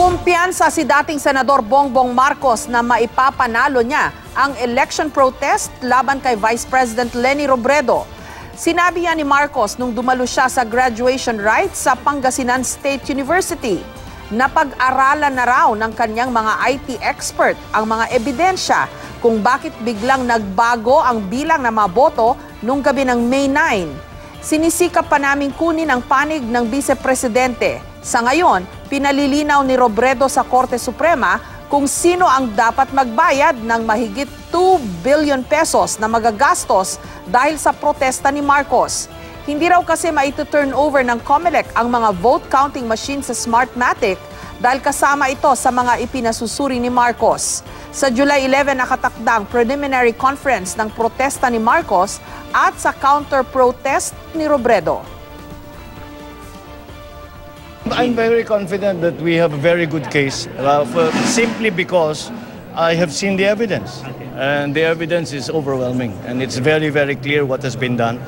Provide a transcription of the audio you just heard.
Kumpiyansa si dating Senador Bongbong Marcos na maipapanalo niya ang election protest laban kay Vice President Leni Robredo. Sinabi niya ni Marcos nung dumalo siya sa graduation rites sa Pangasinan State University. Napag-aralan na raw ng kanyang mga IT expert ang mga ebidensya kung bakit biglang nagbago ang bilang ng mga boto nung gabi ng May 9. Sinisikap pa naming kunin ang panig ng Vice Presidente. Sa ngayon, pinalilinaw ni Robredo sa Korte Suprema kung sino ang dapat magbayad ng mahigit 2 billion pesos na magagastos dahil sa protesta ni Marcos. Hindi raw kasi maito-turn over ng COMELEC ang mga vote counting machine sa Smartmatic dahil kasama ito sa mga ipinasusuri ni Marcos. Sa July 11 nakatakdang preliminary conference ng protesta ni Marcos at sa counter-protest ni Robredo. I'm very confident that we have a very good case simply because I have seen the evidence. And the evidence is overwhelming and it's very, very clear what has been done.